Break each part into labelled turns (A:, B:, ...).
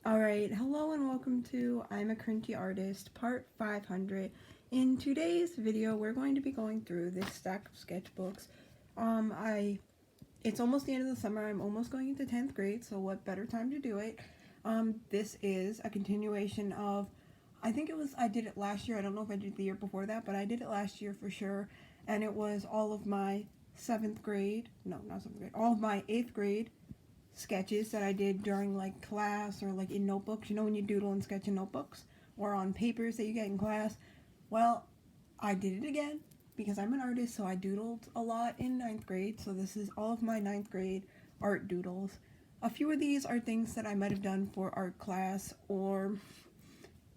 A: Alright, hello and welcome to I'm a Cringy Artist, part 500. In today's video, we're going to be going through this stack of sketchbooks. It's almost the end of the summer, I'm almost going into 10th grade, so what better time to do it? This is a continuation of, I did it last year, I don't know if I did it the year before that, but I did it last year for sure, and it was all of my 7th grade, no, not 7th grade, all of my 8th grade sketches that I did during like class or like in notebooks. You know when you doodle and sketch in notebooks or on papers that you get in class? Well, I did it again because I'm an artist, so I doodled a lot in 9th grade. So this is all of my 9th grade art doodles. A few of these are things that I might have done for art class or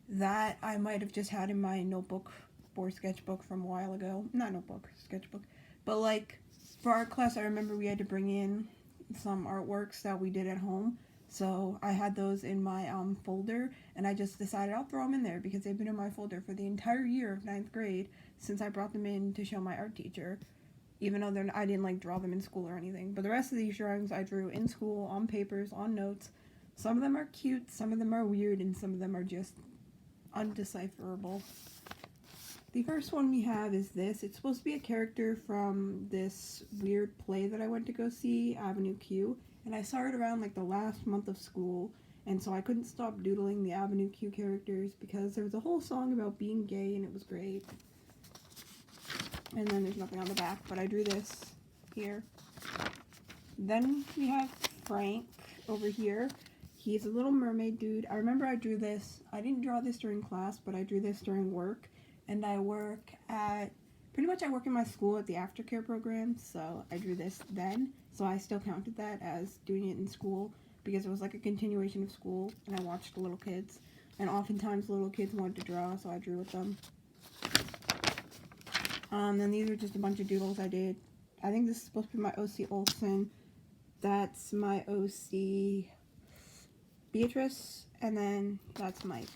A: that I might have just had in my notebook or sketchbook from a while ago. Not notebook, sketchbook. But like for art class, I remember we had to bring in some artworks that we did at home, so I had those in my folder, and I just decided I'll throw them in there because they've been in my folder for the entire year of 9th grade since I brought them in to show my art teacher, even though I didn't like draw them in school or anything. But the rest of these drawings I drew in school, on papers, on notes. Some of them are cute, some of them are weird, and some of them are just undecipherable. The first one we have is this. It's supposed to be a character from this weird play that I went to go see, Avenue Q, and I saw it around like the last month of school, and so I couldn't stop doodling the Avenue Q characters because there was a whole song about being gay and it was great. And then there's nothing on the back, but I drew this here. Then we have Frank over here. He's a little mermaid dude. I remember I drew this. I didn't draw this during class, but I drew this during work. And I work in my school at the aftercare program, so I drew this then. So I still counted that as doing it in school because it was like a continuation of school, and I watched the little kids. And oftentimes little kids wanted to draw, so I drew with them. Then these are just a bunch of doodles I did. I think this is supposed to be my OC Olsen. That's my OC Beatrice, and then that's Mike.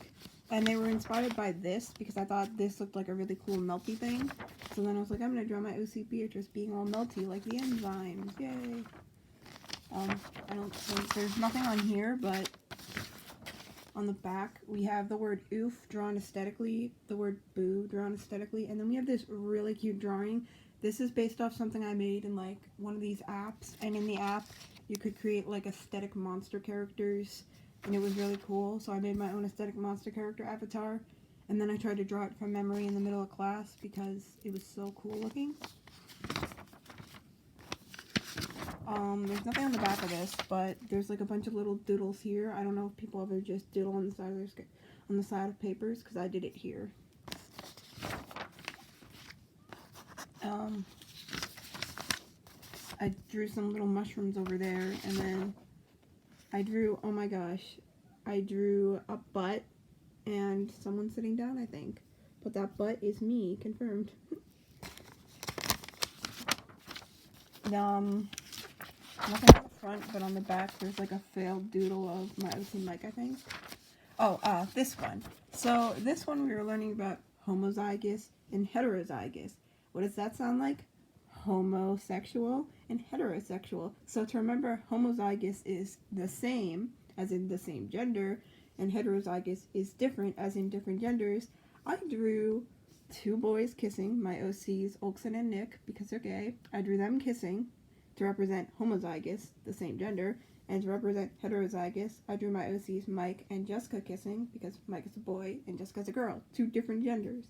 A: And they were inspired by this because I thought this looked like a really cool melty thing. So then I was like, I'm going to draw my OC Beatrice being all melty like the enzymes. Yay. I don't think there's nothing on here, but on the back we have the word oof drawn aesthetically, the word boo drawn aesthetically, and then we have this really cute drawing. This is based off something I made in like one of these apps, and in the app you could create like aesthetic monster characters. And it was really cool, so I made my own aesthetic monster character avatar, and then I tried to draw it from memory in the middle of class because it was so cool looking. There's nothing on the back of this, but there's like a bunch of little doodles here. I don't know if people ever just doodle on the side of papers, because I did it here. I drew some little mushrooms over there, and then I drew, oh my gosh, I drew a butt and someone sitting down, I think. But that butt is me, confirmed. Nothing on the front, but on the back there's like a failed doodle of my OC Mike, I think. Oh, this one. So this one we were learning about homozygous and heterozygous. What does that sound like? Homosexual and heterosexual. So to remember, homozygous is the same, as in the same gender, and heterozygous is different, as in different genders. I drew two boys kissing, my OCs, Olsen and Nick, because they're gay. I drew them kissing to represent homozygous, the same gender, and to represent heterozygous, I drew my OCs, Mike and Jessica, kissing, because Mike is a boy and Jessica's a girl, two different genders.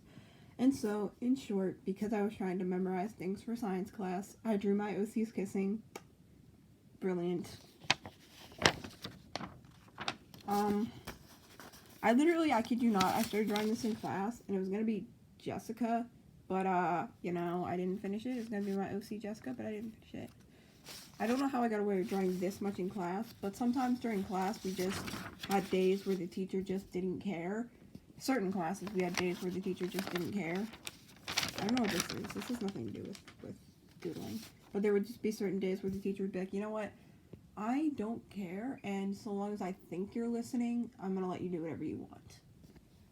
A: And so, in short, because I was trying to memorize things for science class, I drew my OCs kissing. Brilliant. I kid you not, I started drawing this in class, and it was going to be Jessica, but, you know, I didn't finish it. It was going to be my OC Jessica, but I didn't finish it. I don't know how I got away with drawing this much in class, but sometimes during class we just had days where the teacher just didn't care. Certain classes we had days where the teacher just didn't care. I don't know what this is. This has nothing to do with doodling. But there would just be certain days where the teacher would be like, you know what? I don't care, and so long as I think you're listening, I'm going to let you do whatever you want.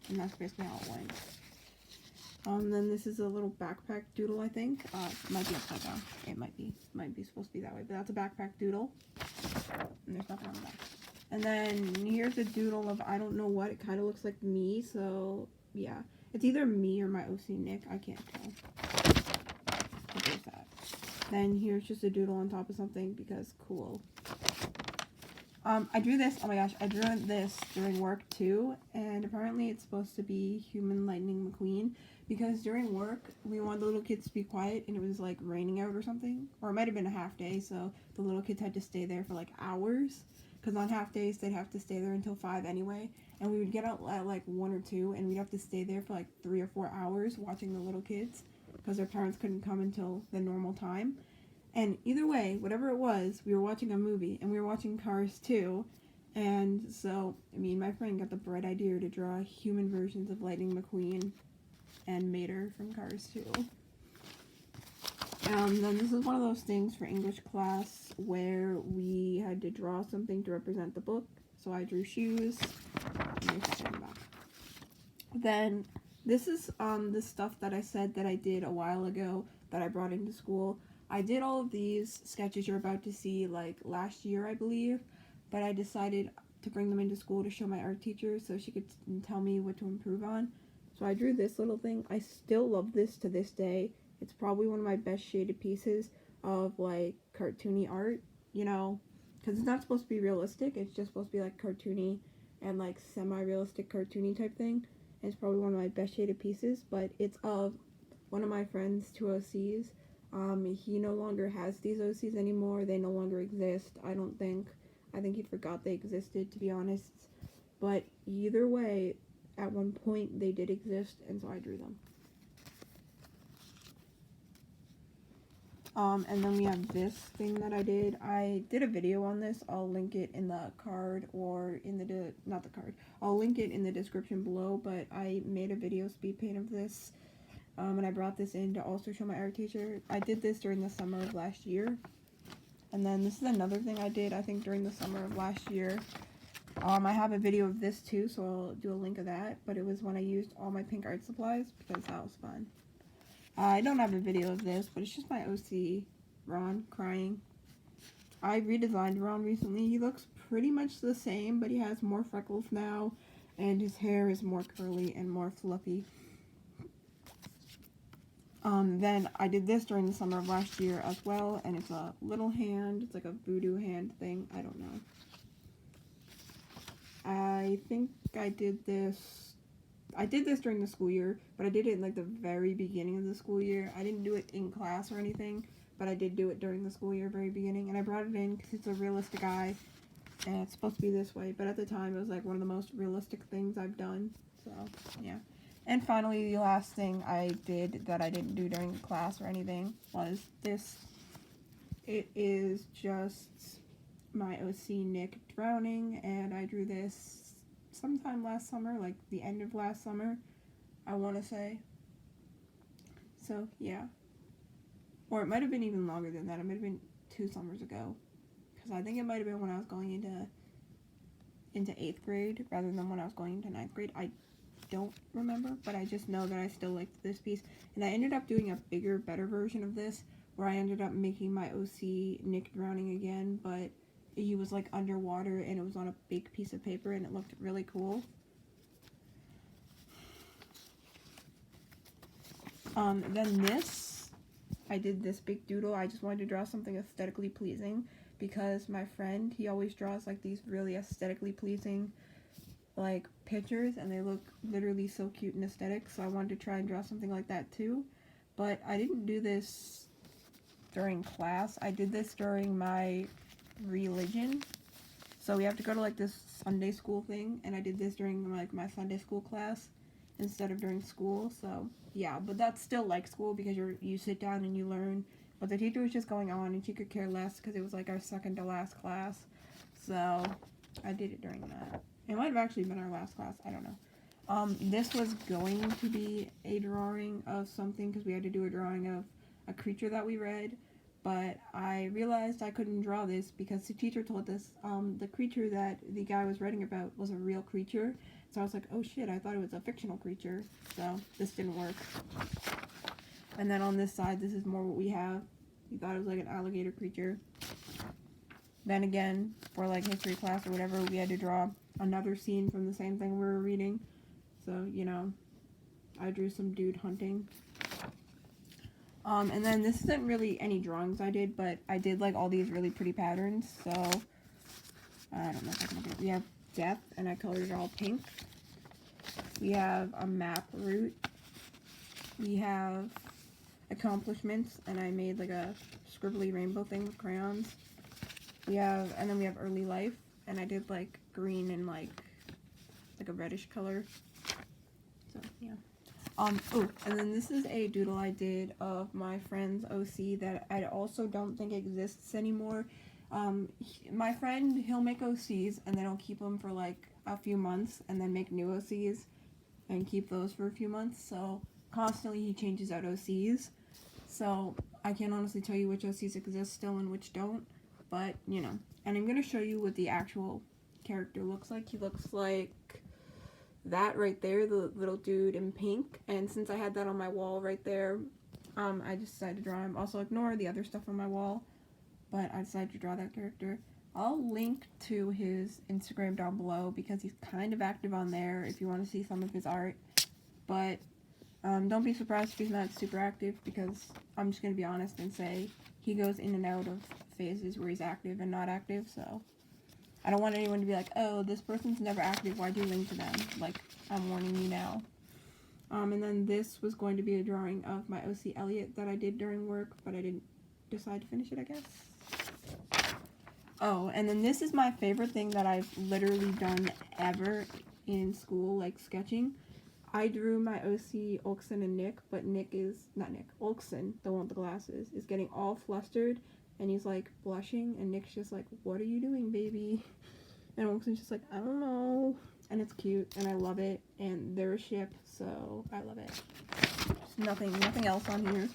A: And that's basically how it went. Then this is a little backpack doodle, I think. It might be upside down. It might be supposed to be that way, but that's a backpack doodle. And there's nothing on the back. And then here's a doodle of I don't know what. It kind of looks like me, so yeah. It's either me or my OC Nick. I can't tell. But there's that. Then here's just a doodle on top of something because cool. I drew this. Oh my gosh, I drew this during work too, and apparently it's supposed to be Human Lightning McQueen because during work we wanted the little kids to be quiet, and it was like raining out or something, or it might have been a half day, so the little kids had to stay there for like hours. Because on half days they'd have to stay there until 5 anyway, and we would get out at like 1 or 2, and we'd have to stay there for like 3 or 4 hours watching the little kids because their parents couldn't come until the normal time. And either way, whatever it was, we were watching a movie, and we were watching Cars 2, and so me and my friend got the bright idea to draw human versions of Lightning McQueen and Mater from Cars 2. Then this is one of those things for English class where we had to draw something to represent the book, so I drew shoes. Then this is the stuff that I said that I did a while ago that I brought into school. I did all of these sketches you're about to see like last year, I believe, but I decided to bring them into school to show my art teacher so she could tell me what to improve on. So I drew this little thing. I still love this to this day. It's probably one of my best shaded pieces of like cartoony art, you know, because it's not supposed to be realistic. It's just supposed to be like cartoony and like semi-realistic cartoony type thing. And it's probably one of my best shaded pieces, but it's of one of my friend's 2 OCs. He no longer has these OCs anymore. They no longer exist, I don't think. I think he forgot they existed, to be honest. But either way, at one point they did exist, and so I drew them. And then we have this thing that I did. I did a video on this. I'll link it in the card or in the, not the card. I'll link it in the description below, but I made a video speed paint of this. And I brought this in to also show my art teacher. I did this during the summer of last year. And then this is another thing I did, I think, during the summer of last year. I have a video of this too, so I'll do a link of that. But it was when I used all my pink art supplies because that was fun. I don't have a video of this, but it's just my OC, Ron, crying. I redesigned Ron recently. He looks pretty much the same, but he has more freckles now. And his hair is more curly and more fluffy. Then I did this during the summer of last year as well, and it's a little hand. It's like a voodoo hand thing. I don't know. I think I did this during the school year, but I did it in like the very beginning of the school year. I didn't do it in class or anything, but I did do it during the school year, very beginning, and I brought it in because it's a realistic eye, and it's supposed to be this way, but at the time it was like one of the most realistic things I've done, so yeah. And finally, the last thing I did that I didn't do during class or anything was this. It is just my OC Nick drowning, and I drew this sometime last summer, like the end of last summer, I want to say. So, yeah. Or it might have been even longer than that. It might have been 2 summers ago. Because I think it might have been when I was going into 8th grade rather than when I was going into 9th grade. I don't remember, but I just know that I still liked this piece. And I ended up doing a bigger, better version of this, where I ended up making my OC Nick drowning again, but he was like underwater and it was on a big piece of paper and it looked really cool. Then this, I did this big doodle. I just wanted to draw something aesthetically pleasing because my friend, he always draws like these really aesthetically pleasing like pictures, and they look literally so cute and aesthetic, so I wanted to try and draw something like that too. But I didn't do this during class. I did this during my religion, so we have to go to like this Sunday school thing, and I did this during like my Sunday school class instead of during school. So yeah, but that's still like school because you sit down and you learn, but the teacher was just going on and she could care less because it was like our second to last class, so I did it during that. It might have actually been our last class, I don't know. This was going to be a drawing of something because we had to do a drawing of a creature that we read, but I realized I couldn't draw this because the teacher told us the creature that the guy was writing about was a real creature. So I was like, oh shit, I thought it was a fictional creature, so this didn't work. And then on this side, this is more what we have. We thought it was like an alligator creature. then again, for like history class or whatever, we had to draw another scene from the same thing we were reading. So, you know, I drew some dude hunting. And then this isn't really any drawings I did, but I did like all these really pretty patterns. So, I don't know if I can do it. We have death, and I colored it all pink. We have a map route. We have accomplishments, and I made like a scribbly rainbow thing with crayons. And then we have early life, and I did like green and like a reddish color. So yeah. Oh, and then this is a doodle I did of my friend's OC that I also don't think exists anymore. My friend, he'll make OCs and then he'll keep them for like a few months and then make new OCs and keep those for a few months. So constantly he changes out OCs. So I can't honestly tell you which OCs exist still and which don't. But, you know. And I'm going to show you what the actual character looks like. He looks like that right there, the little dude in pink. And since I had that on my wall right there, I just decided to draw him. Also ignore the other stuff on my wall, but I decided to draw that character. I'll link to his Instagram down below because he's kind of active on there if you want to see some of his art. But don't be surprised if he's not super active, because I'm just going to be honest and say he goes in and out of phases where he's active and not active, so I don't want anyone to be like, oh, this person's never active, why'd you link to them? Like, I'm warning you now. And then this was going to be a drawing of my OC Elliot that I did during work, but I didn't decide to finish it, I guess. Oh, and then this is my favorite thing that I've literally done ever in school, like sketching. I drew my OC Olkson and Nick, but Olkson, the one with the glasses, is getting all flustered, and he's like blushing, and Nick's just like, what are you doing, baby? And Olkson's just like, I don't know. And it's cute, and I love it, and they're a ship, so I love it. Just nothing else on here,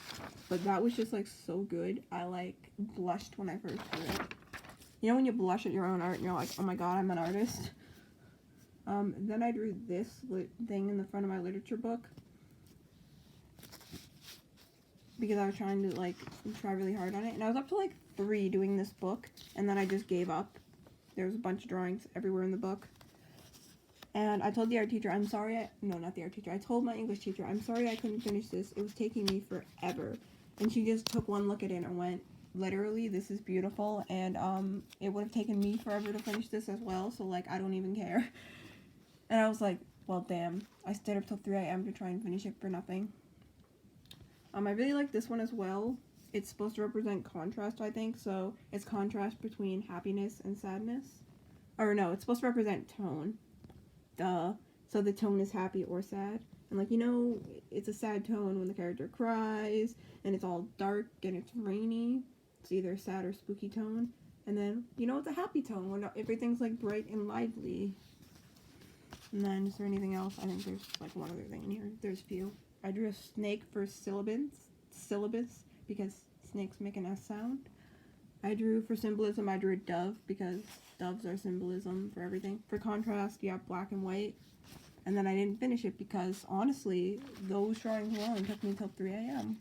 A: but that was just like so good. I like blushed when I first drew it. You know when you blush at your own art and you're like, oh my god, I'm an artist? Then I drew this thing in the front of my literature book because I was trying to like try really hard on it, and I was up to like 3 doing this book, and then I just gave up. There was a bunch of drawings everywhere in the book, and I told the art teacher, I'm sorry, not the art teacher, I told my English teacher, I'm sorry I couldn't finish this, it was taking me forever, and she just took one look at it and went, literally, this is beautiful, and it would have taken me forever to finish this as well, so like, I don't even care. And I was like, well, damn. I stayed up till 3 a.m. to try and finish it for nothing. I really like this one as well. It's supposed to represent contrast, I think. So it's contrast between happiness and sadness. Or no, it's supposed to represent tone. Duh. So the tone is happy or sad. And like, you know, it's a sad tone when the character cries. And it's all dark and it's rainy. It's either a sad or spooky tone. And then, you know, it's a happy tone when everything's like bright and lively. And then, is there anything else? I think there's like one other thing in here. There's a few. I drew a snake for syllabus, because snakes make an S sound. I drew for symbolism, I drew a dove, because doves are symbolism for everything. For contrast, you have black and white. And then I didn't finish it because, honestly, those drawings alone took me until 3 a.m.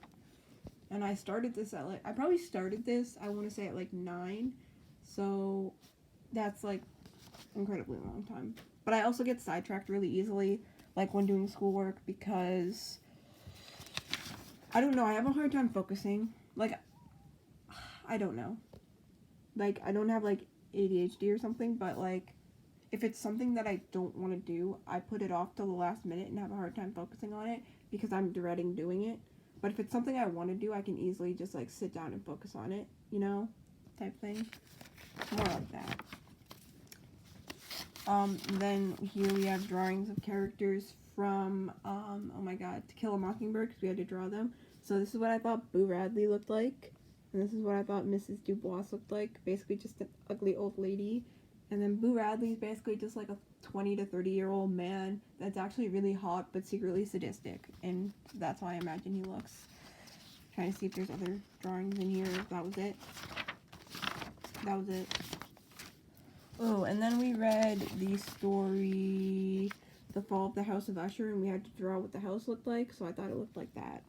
A: And I started this at like, I probably started this, I want to say at like 9. So, that's like incredibly long time. But I also get sidetracked really easily, like when doing schoolwork, because, I don't know, I have a hard time focusing. Like, I don't know. Like, I don't have, like, ADHD or something, but, like, if it's something that I don't want to do, I put it off till the last minute and have a hard time focusing on it, because I'm dreading doing it. But if it's something I want to do, I can easily just, like, sit down and focus on it, you know, type thing. More like that. Then here we have drawings of characters from, oh my god, To Kill a Mockingbird, because we had to draw them. So this is what I thought Boo Radley looked like, and this is what I thought Mrs. Dubois looked like, basically just an ugly old lady. And then Boo Radley is basically just like a 20 to 30-year-old man that's actually really hot, but secretly sadistic, and that's how I imagine he looks. Trying to see if there's other drawings in here. That was it. That was it. Oh, and then we read the story, The Fall of the House of Usher, and we had to draw what the house looked like, so I thought it looked like that.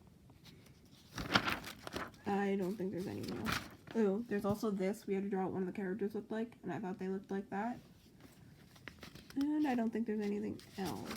A: I don't think there's anything else. Ooh, there's also this. We had to draw what one of the characters looked like, and I thought they looked like that. And I don't think there's anything else.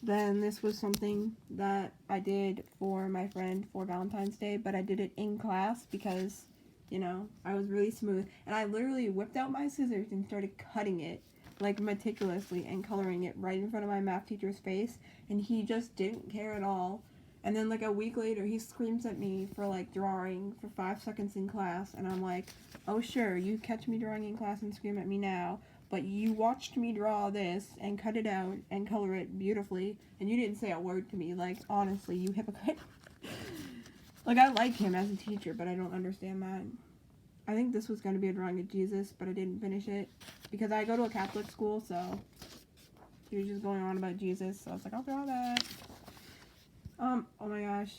A: Then this was something that I did for my friend for Valentine's Day, but I did it in class because, you know, I was really smooth. And I literally whipped out my scissors and started cutting it, like, meticulously and coloring it right in front of my math teacher's face. And he just didn't care at all. And then, like, a week later, he screams at me for, like, drawing for 5 seconds in class. And I'm like, oh, sure, you catch me drawing in class and scream at me now. But you watched me draw this and cut it out and color it beautifully, and you didn't say a word to me. Like, honestly, you hypocrite. Like, I like him as a teacher, but I don't understand that. I think this was going to be a drawing of Jesus, but I didn't finish it. Because I go to a Catholic school, so he was just going on about Jesus, so I was like, I'll draw that. Oh my gosh.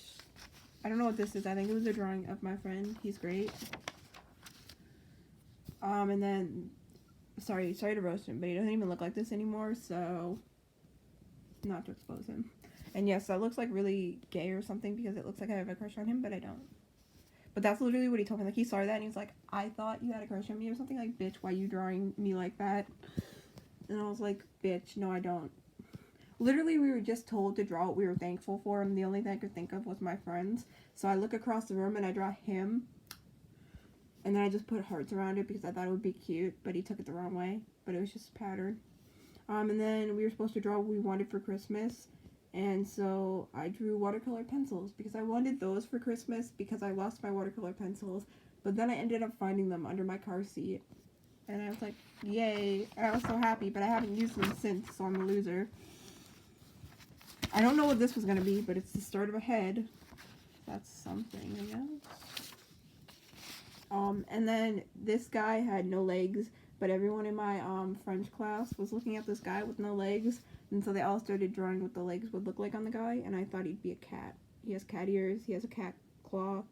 A: I don't know what this is. I think it was a drawing of my friend. He's great. And then... Sorry to roast him, but he doesn't even look like this anymore, so not to expose him. And yes, that looks like really gay or something because it looks like I have a crush on him, but I don't. But that's literally what he told me. Like, he saw that and he was like, I thought you had a crush on me or something. Like, bitch, why are you drawing me like that? And I was like, bitch, no, I don't. Literally, we were just told to draw what we were thankful for, and the only thing I could think of was my friends. So I look across the room and I draw him. And then I just put hearts around it because I thought it would be cute, but he took it the wrong way. But it was just a pattern. And then we were supposed to draw what we wanted for Christmas. And so I drew watercolor pencils because I wanted those for Christmas because I lost my watercolor pencils. But then I ended up finding them under my car seat. And I was like, yay. And I was so happy, but I haven't used them since, so I'm a loser. I don't know what this was going to be, but it's the start of a head. That's something, I guess. And then this guy had no legs, but everyone in my French class was looking at this guy with no legs, and so they all started drawing what the legs would look like on the guy, and I thought he'd be a cat. He has cat ears, he has a cat claw,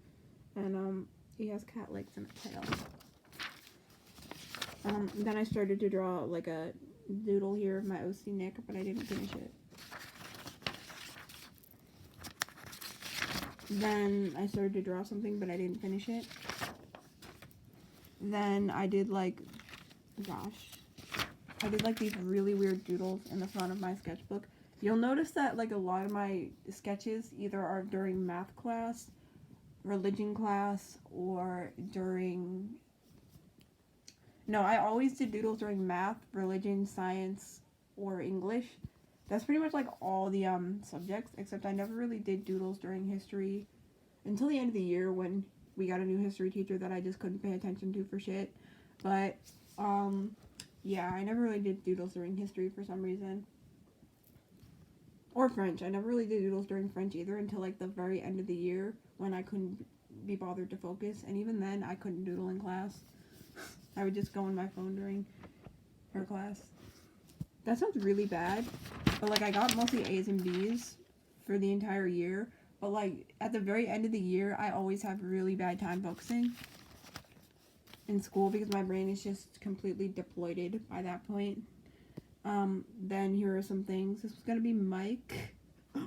A: and he has cat legs and a tail. Then I started to draw like a doodle here of my OC Nick, but I didn't finish it. Then I started to draw something, but I didn't finish it. Then I did like, I did like these really weird doodles in the front of my sketchbook. You'll notice that like a lot of my sketches either are during math class, religion class, or during... No, I always did doodles during math, religion, science, or English. That's pretty much like all the subjects, except I never really did doodles during history until the end of the year when we got a new history teacher that I just couldn't pay attention to for shit. But, yeah, I never really did doodles during history for some reason. Or French. I never really did doodles during French either until like the very end of the year when I couldn't be bothered to focus. And even then, I couldn't doodle in class. I would just go on my phone during her class. That sounds really bad, but like I got mostly A's and B's for the entire year, but like at the very end of the year, I always have really bad time focusing in school because my brain is just completely deployed by that point. Then here are some things. This was gonna be Mike.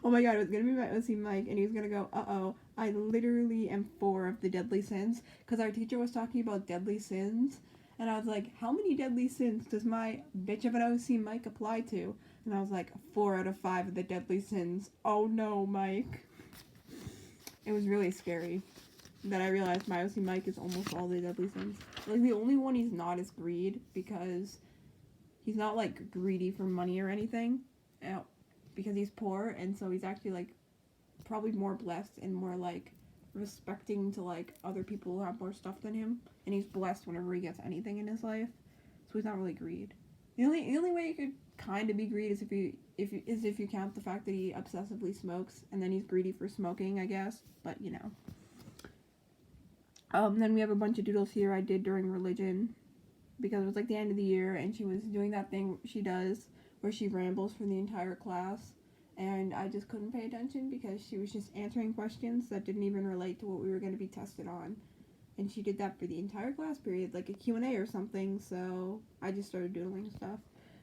A: Oh my god, it was gonna be my OC Mike, and he was gonna go, uh-oh, I literally am 4 of the deadly sins, because our teacher was talking about deadly sins. And I was like, how many deadly sins does my bitch of an OC Mike apply to? And I was like, 4 out of 5 of the deadly sins. Oh no, Mike. It was really scary that I realized my OC Mike is almost all the deadly sins. Like, the only one he's not is greed, because he's not, like, greedy for money or anything. Because he's poor, and so he's actually, like, probably more blessed and more, like, respecting to like other people who have more stuff than him, and he's blessed whenever he gets anything in his life, so he's not really greed. The only way you could kind of be greed is if you count the fact that he obsessively smokes, and then he's greedy for smoking, I guess. But you know. Then we have a bunch of doodles here I did during religion because it was like the end of the year, and she was doing that thing she does where she rambles for the entire class. And I just couldn't pay attention because she was just answering questions that didn't even relate to what we were going to be tested on. And she did that for the entire class period, like a Q&A or something, so I just started doodling stuff.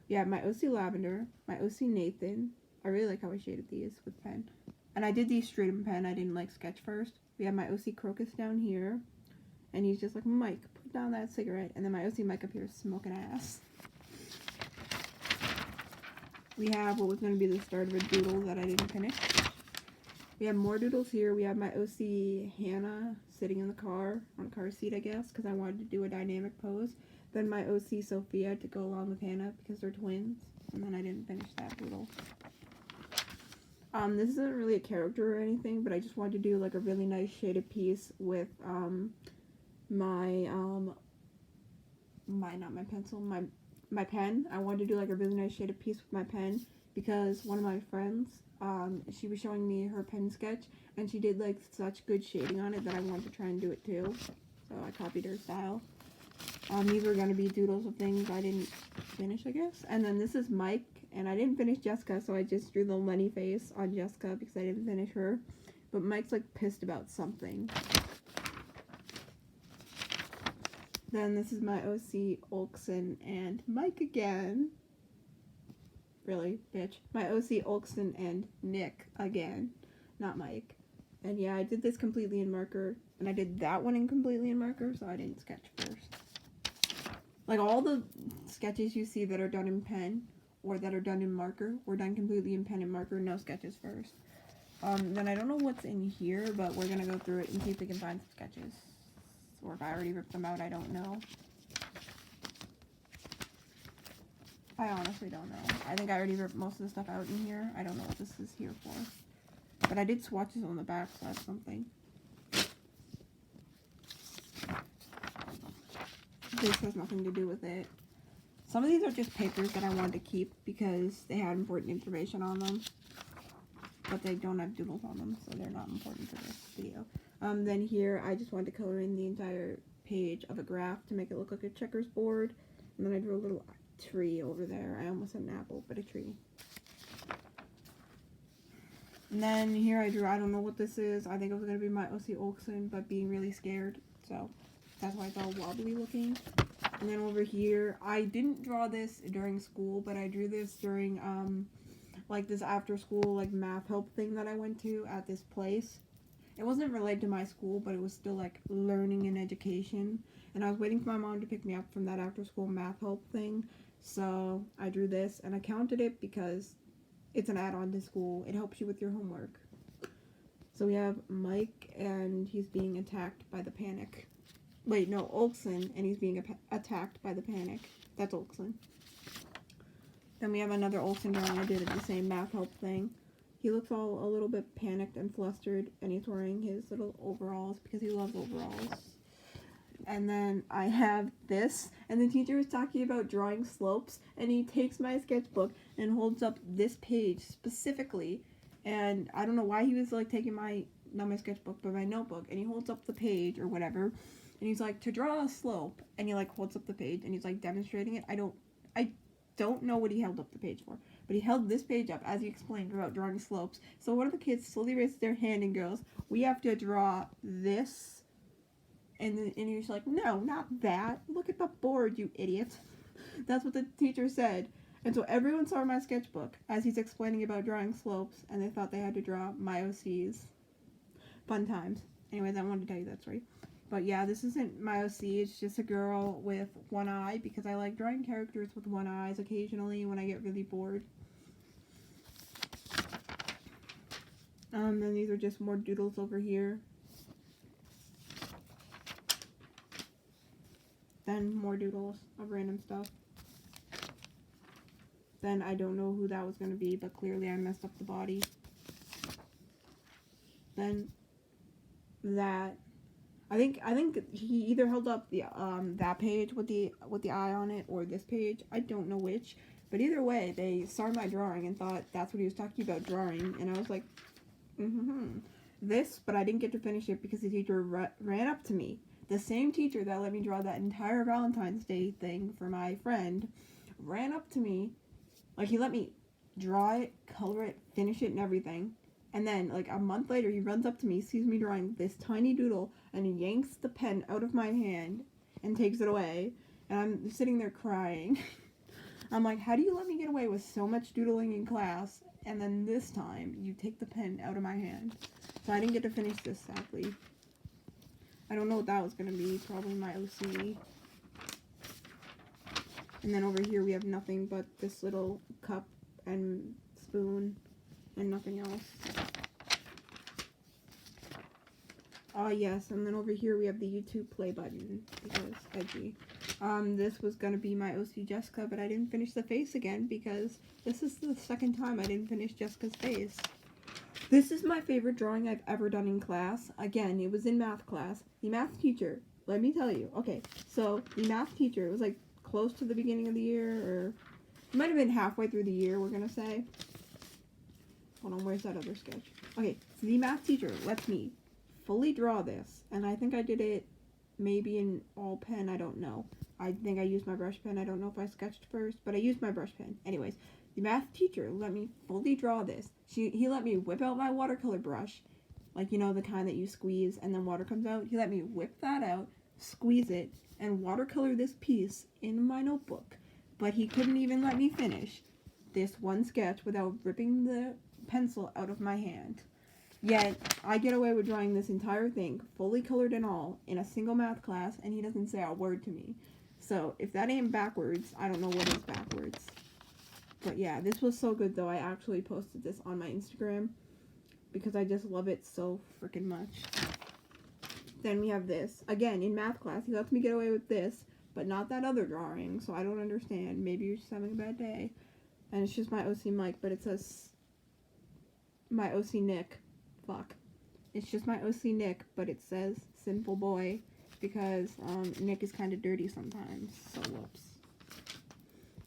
A: Yeah, my OC Lavender, my OC Nathan. I really like how I shaded these with pen. And I did these straight in pen, I didn't like sketch first. We have my OC Crocus down here. And he's just like, Mike, put down that cigarette. And then my OC Mike up here is smoking ass. We have what was going to be the start of a doodle that I didn't finish. We have more doodles here. We have my OC Hannah sitting in the car, on a car seat, I guess, because I wanted to do a dynamic pose. Then my OC Sophia to go along with Hannah because they're twins. And then I didn't finish that doodle. This isn't really a character or anything, but I just wanted to do like a really nice shaded piece with my pen. I wanted to do like a really nice shaded piece with my pen because one of my friends, she was showing me her pen sketch and she did like such good shading on it that I wanted to try and do it too. So I copied her style. These were going to be doodles of things I didn't finish, I guess. And then this is Mike, and I didn't finish Jessica, so I just drew the Lenny face on Jessica because I didn't finish her. But Mike's like pissed about something. Then this is my OC Olkson and Mike again. Really, bitch. My OC Olkson and Nick again, not Mike. And yeah, I did this completely in marker, and I did that one in completely in marker, so I didn't sketch first. Like all the sketches you see that are done in pen or that are done in marker were done completely in pen and marker, no sketches first. Then I don't know what's in here, but we're gonna go through it and see if we can find some sketches. Or if I already ripped them out, I don't know. I honestly don't know. I think I already ripped most of the stuff out in here. I don't know what this is here for. But I did swatches on the back, so that's something. This has nothing to do with it. Some of these are just papers that I wanted to keep because they had important information on them. But they don't have doodles on them, so they're not important for this video. Then here, I just wanted to color in the entire page of a graph to make it look like a checkers board. And then I drew a little tree over there. I almost said an apple, but a tree. And then here I drew, I don't know what this is. I think it was going to be my OC Olkson, but being really scared. So that's why it's all wobbly looking. And then over here, I didn't draw this during school, but I drew this during, like this after school, like math help thing that I went to at this place. It wasn't related to my school, but it was still like learning and education. And I was waiting for my mom to pick me up from that after school math help thing. So I drew this and I counted it because it's an add-on to school. It helps you with your homework. So we have Mike and he's being attacked by the panic. Wait, no, Olkson and he's being attacked by the panic. That's Olkson. Then we have another Olkson drawing I did at the same math help thing. He looks all a little bit panicked and flustered, and he's wearing his little overalls because he loves overalls. And then I have this, and the teacher was talking about drawing slopes, and he takes my sketchbook and holds up this page specifically, and I don't know why he was like taking not my sketchbook, but my notebook, and he holds up the page or whatever, and he's like, to draw a slope, and he like holds up the page, and he's like demonstrating it. I don't know what he held up the page for, but he held this page up as he explained about drawing slopes. So one of the kids slowly raises their hand and goes, we have to draw this. And he's like, no, not that. Look at the board, you idiot. That's what the teacher said. And so everyone saw my sketchbook as he's explaining about drawing slopes, and they thought they had to draw my OCs. Fun times. Anyways, I wanted to tell you that story. But yeah, this isn't my OC, it's just a girl with one eye, because I like drawing characters with one eyes occasionally when I get really bored. Then these are just more doodles over here. Then more doodles of random stuff. Then I don't know who that was going to be, but clearly I messed up the body. Then that. I think he either held up the that page with the eye on it or this page. I don't know which, but either way, they saw my drawing and thought that's what he was talking about drawing, and I was like, this, but I didn't get to finish it because the teacher ran up to me. The same teacher that let me draw that entire Valentine's Day thing for my friend ran up to me, like he let me draw it, color it, finish it, and everything. And then, like, a month later, he runs up to me, sees me drawing this tiny doodle, and he yanks the pen out of my hand and takes it away. And I'm sitting there crying. I'm like, how do you let me get away with so much doodling in class, and then this time, you take the pen out of my hand? So I didn't get to finish this, sadly. I don't know what that was going to be. Probably my OC. And then over here we have nothing but this little cup and spoon and nothing else. Oh yes, and then over here we have the YouTube play button because edgy. This was gonna be my OC Jessica, but I didn't finish the face again because this is the second time I didn't finish Jessica's face. This is my favorite drawing I've ever done in class. Again, it was in math class. The math teacher, let me tell you. Okay, so the math teacher, it was like close to the beginning of the year, or it might have been halfway through the year, we're gonna say. Hold on, where's that other sketch? Okay, so the math teacher lets me fully draw this, and I think I did it maybe in all pen, I don't know. I think I used my brush pen. I don't know if I sketched first, but I used my brush pen. Anyways, the math teacher let me fully draw this. He let me whip out my watercolor brush, like, you know, the kind that you squeeze and then water comes out. He let me whip that out, squeeze it, and watercolor this piece in my notebook. But he couldn't even let me finish this one sketch without ripping the pencil out of my hand. Yet, I get away with drawing this entire thing, fully colored and all, in a single math class, and he doesn't say a word to me. So, if that ain't backwards, I don't know what is backwards. But yeah, this was so good though. I actually posted this on my Instagram because I just love it so freaking much. Then we have this. Again, in math class, he lets me get away with this, but not that other drawing, so I don't understand. Maybe you're just having a bad day. And it's just my OC Mike, but it says my OC Nick. Fuck. It's just my OC Nick, but it says simple boy because Nick is kind of dirty sometimes, so whoops.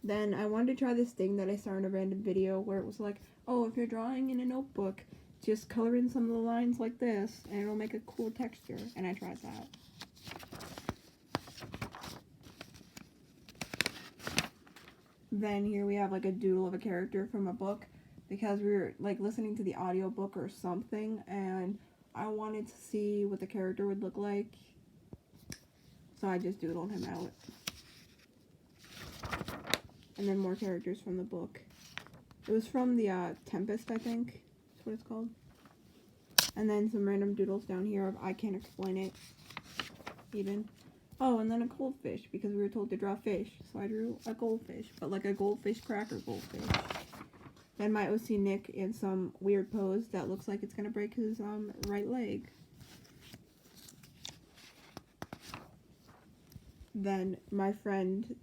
A: Then I wanted to try this thing that I saw in a random video where it was like, oh, if you're drawing in a notebook, just color in some of the lines like this and it'll make a cool texture, and I tried that. Then here we have like a doodle of a character from a book, because we were like listening to the audiobook or something, and I wanted to see what the character would look like, so I just doodled him out. And then more characters from the book. It was from the Tempest, I think. That's what it's called. And then some random doodles down here of I can't explain it, even. Oh, and then a goldfish, because we were told to draw fish, so I drew a goldfish, but like a goldfish cracker goldfish. Then my OC Nick in some weird pose that looks like it's gonna break his right leg. Then my friend,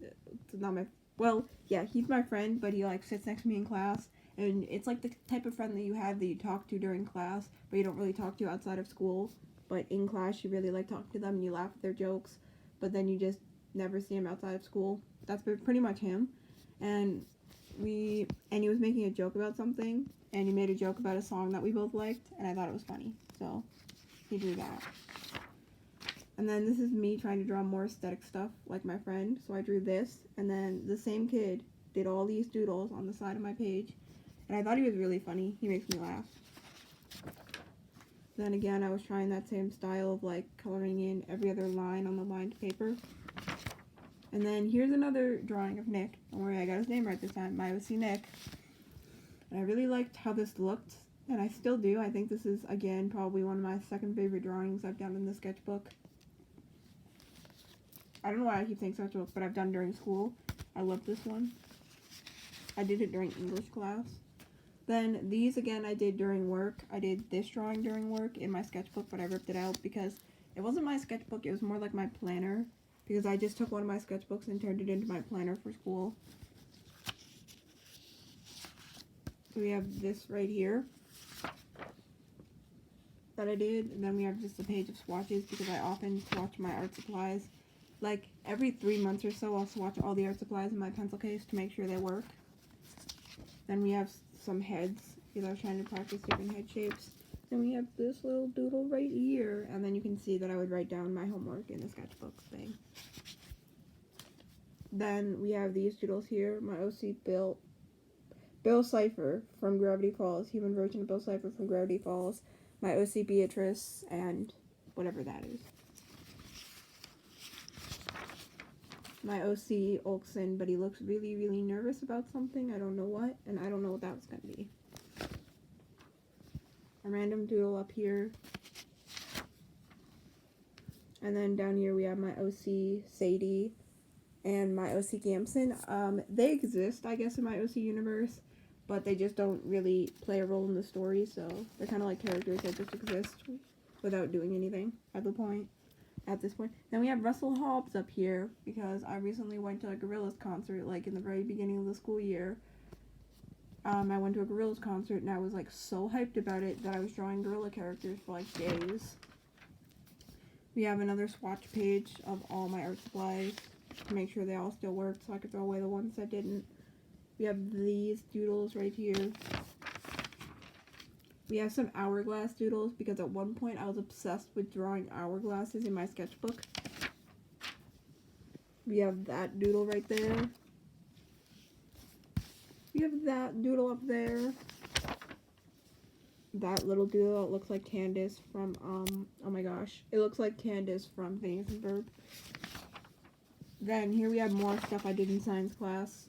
A: he's my friend, but he like sits next to me in class, and it's like the type of friend that you have that you talk to during class, but you don't really talk to outside of school. But in class, you really like talk to them and you laugh at their jokes, but then you just never see him outside of school. That's pretty much him. And he was making a joke about something, and he made a joke about a song that we both liked, and I thought it was funny, so he drew that. And then this is me trying to draw more aesthetic stuff like my friend, so I drew this, and then the same kid did all these doodles on the side of my page, and I thought he was really funny. He makes me laugh. Then again, I was trying that same style of like coloring in every other line on the lined paper. And then here's another drawing of Nick. Don't worry, I got his name right this time. My OC Nick. And I really liked how this looked, and I still do. I think this is, again, probably one of my second favorite drawings I've done in the sketchbook. I don't know why I keep saying sketchbook, but I've done during school. I love this one. I did it during English class. Then these, again, I did during work. I did this drawing during work in my sketchbook, but I ripped it out because it wasn't my sketchbook. It was more like my planner, because I just took one of my sketchbooks and turned it into my planner for school. We have this right here that I did, and then we have just a page of swatches because I often swatch my art supplies. Like every 3 months or so, I'll swatch all the art supplies in my pencil case to make sure they work. Then we have some heads, because I was trying to practice different head shapes. Then we have this little doodle right here, and then you can see that I would write down my homework in the sketchbook thing. Then we have these doodles here. My OC Bill Cipher from Gravity Falls, human version of Bill Cipher from Gravity Falls. My OC Beatrice, and whatever that is. My OC Olkson, but he looks really, really nervous about something. I don't know what, and I don't know what that was going to be. a random doodle up here. And then down here we have my OC Sadie and my OC Gamson. They exist, I guess, in my OC universe, but they just don't really play a role in the story, so they're kind of like characters that just exist without doing anything at this point. Then we have Russell Hobbs up here, because I recently went to a Gorillaz concert, like in the very beginning of the school year. I went to a Gorillaz concert, and I was like so hyped about it that I was drawing gorilla characters for like days. We have another swatch page of all my art supplies to make sure they all still work, so I could throw away the ones that didn't. We have these doodles right here. We have some hourglass doodles, because at one point I was obsessed with drawing hourglasses in my sketchbook. We have that doodle right there. We have that doodle up there. That little doodle, it looks like Candace from, oh my gosh. It looks like Candace from Phineas and Ferb. Then here we have more stuff I did in science class.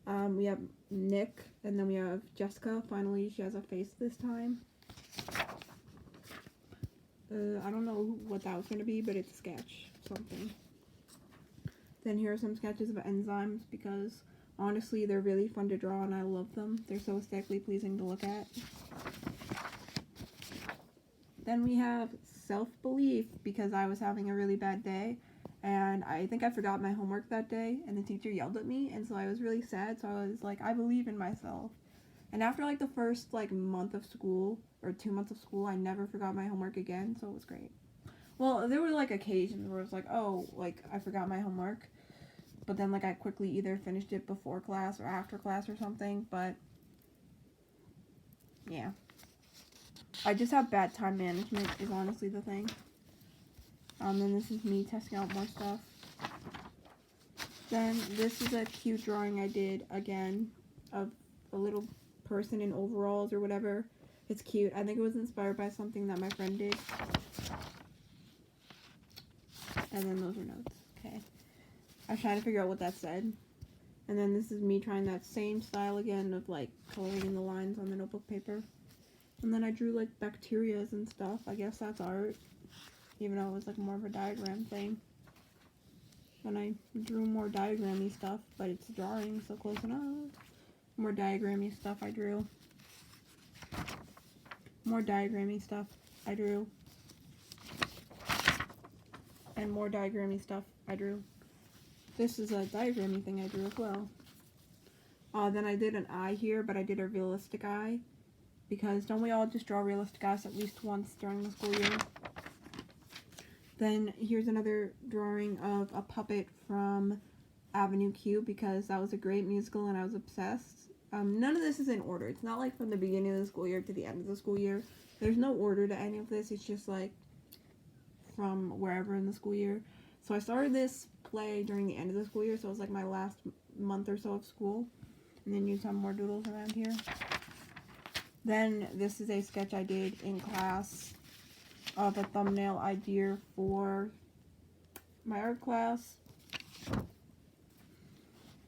A: We have Nick, and then we have Jessica. Finally, she has a face this time. I don't know what that was going to be, but it's a sketch. Something. Then here are some sketches of enzymes, because honestly, they're really fun to draw, and I love them. They're so aesthetically pleasing to look at. Then we have self-belief, because I was having a really bad day, and I think I forgot my homework that day, and the teacher yelled at me, and so I was really sad, so I was like, I believe in myself. And after like the first like month of school, or 2 months of school, I never forgot my homework again, so it was great. Well, there were like occasions where it was like, oh, like I forgot my homework, but then like I quickly either finished it before class or after class or something, but yeah. I just have bad time management is honestly the thing. Then this is me testing out more stuff. Then this is a cute drawing I did again of a little person in overalls or whatever. It's cute. I think it was inspired by something that my friend did. And then those are notes. Okay. I was trying to figure out what that said. And then this is me trying that same style again of like coloring in the lines on the notebook paper. And then I drew like bacterias and stuff. I guess that's art. Even though it was like more of a diagram thing. Then I drew more diagrammy stuff, but it's drawing, so close enough. More diagrammy stuff I drew. More diagrammy stuff I drew. And more diagrammy stuff I drew. This is a diagrammy thing I drew as well. Then I did an eye here, but I did a realistic eye. Because don't we all just draw realistic eyes at least once during the school year? Then here's another drawing of a puppet from Avenue Q, because that was a great musical and I was obsessed. None of this is in order. It's not like from the beginning of the school year to the end of the school year. There's no order to any of this. It's just like from wherever in the school year. So I started this play during the end of the school year, so it was like my last month or so of school. And then you have more doodles around here. Then this is a sketch I did in class of a thumbnail idea for my art class.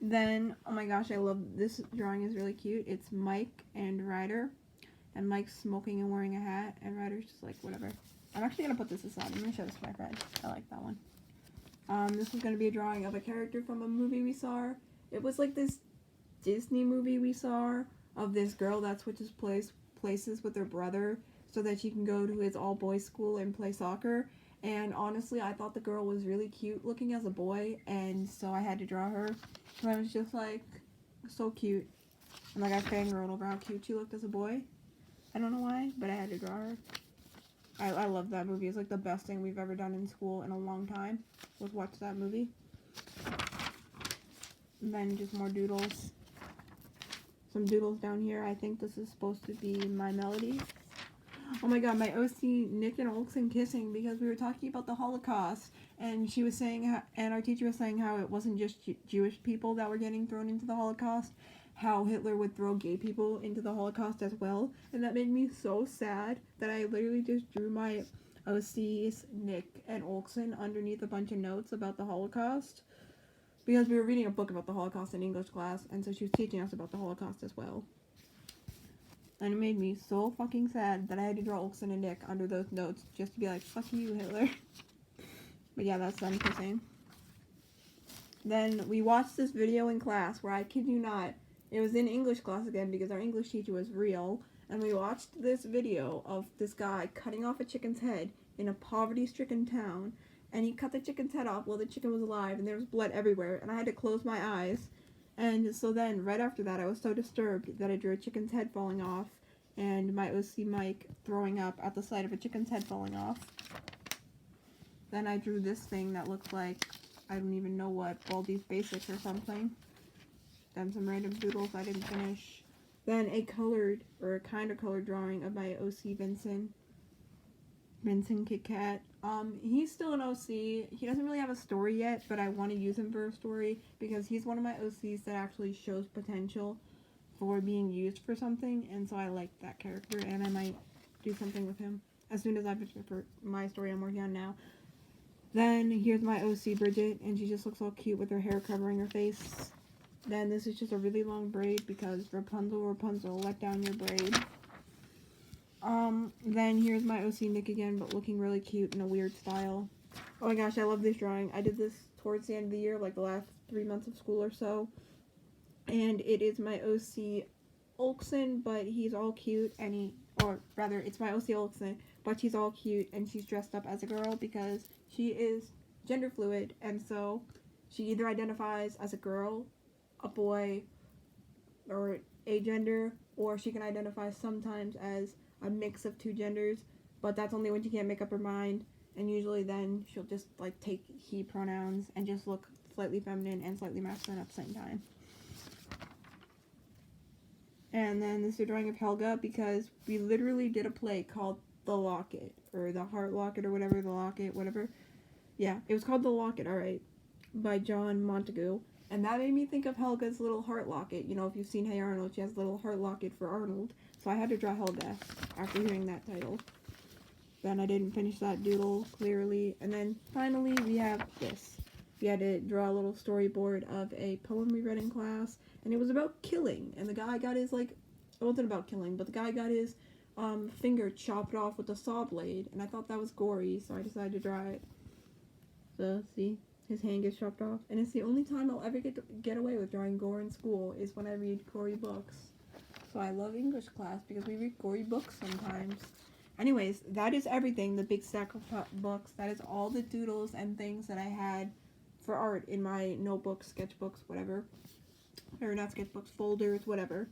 A: Then, oh my gosh, I love this drawing, is really cute. It's Mike and Ryder. And Mike's smoking and wearing a hat, and Ryder's just like, whatever. I'm actually going to put this aside. I'm going to show this to my friend. I like that one. This was going to be a drawing of a character from a movie we saw. It was like this Disney movie we saw of this girl that switches places with her brother so that she can go to his all-boys school and play soccer. And honestly, I thought the girl was really cute looking as a boy, and so I had to draw her. And I was just like, so cute. And like I fangirled over how cute she looked as a boy. I don't know why, but I had to draw her. I love that movie. It's like the best thing we've ever done in school in a long time, was watch that movie. And then just more doodles. Some doodles down here. I think this is supposed to be my melody. Oh my god, my OC Nick and Olsen kissing, because we were talking about the Holocaust, and she was saying how, and our teacher was saying how it wasn't just Jewish people that were getting thrown into the Holocaust, how Hitler would throw gay people into the Holocaust as well, and that made me so sad that I literally just drew my OCs Nick and Olsen underneath a bunch of notes about the Holocaust, because we were reading a book about the Holocaust in English class, and so she was teaching us about the Holocaust as well. And it made me so fucking sad that I had to draw Olsen and Nick under those notes just to be like, fuck you, Hitler. But yeah, that's them kissing. Then we watched this video in class where, I kid you not, it was in English class again because our English teacher was real. And we watched this video of this guy cutting off a chicken's head in a poverty-stricken town. And he cut the chicken's head off while the chicken was alive, and there was blood everywhere. And I had to close my eyes. And so then, right after that, I was so disturbed that I drew a chicken's head falling off. And my OC Mike throwing up at the sight of a chicken's head falling off. Then I drew this thing that looks like, I don't even know what, Baldi's Basics or something. Then some random doodles I didn't finish. Then a colored, or a kind of colored drawing of my OC Vincent Kit Kat. He's still an OC. He doesn't really have a story yet, but I want to use him for a story because he's one of my OCs that actually shows potential for being used for something, and so I like that character, and I might do something with him as soon as I finish my story I'm working on now. Then here's my OC Bridget, and she just looks all cute with her hair covering her face. Then this is just a really long braid because Rapunzel, let down your braid. Then here's my OC Nick again, but looking really cute in a weird style. Oh my gosh, I love this drawing. I did this towards the end of the year, like the last 3 months of school or so. And it is my OC Olsen, but he's all cute, and it's my OC Olsen, but she's all cute, and she's dressed up as a girl because she is gender fluid, and so she either identifies as a girl, a boy, or a gender, or she can identify sometimes as a mix of two genders, but that's only when she can't make up her mind, and usually then she'll just like take he pronouns and just look slightly feminine and slightly masculine at the same time. And then this is a drawing of Helga because we literally did a play called The Locket, or The Heart Locket, or whatever, The Locket, whatever. Yeah, it was called The Locket, alright, by John Montagu. And that made me think of Helga's little heart locket. You know, if you've seen Hey Arnold, she has a little heart locket for Arnold. So I had to draw Helga after hearing that title. Then I didn't finish that doodle, clearly. And then finally we have this. We had to draw a little storyboard of a poem we read in class. And it was about killing. And the guy got his, it wasn't about killing, but the guy got his finger chopped off with a saw blade. And I thought that was gory, so I decided to draw it. So, see? His hand gets chopped off. And it's the only time I'll ever get away with drawing gore in school is when I read gory books. So I love English class because we read gory books sometimes. Anyways, that is everything. The big stack of books. That is all the doodles and things that I had for art in my notebooks, sketchbooks, whatever. Or not sketchbooks, folders, whatever.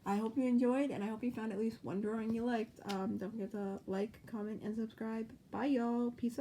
A: I hope you enjoyed, and I hope you found at least one drawing you liked. Don't forget to like, comment, and subscribe. Bye, y'all. Peace out.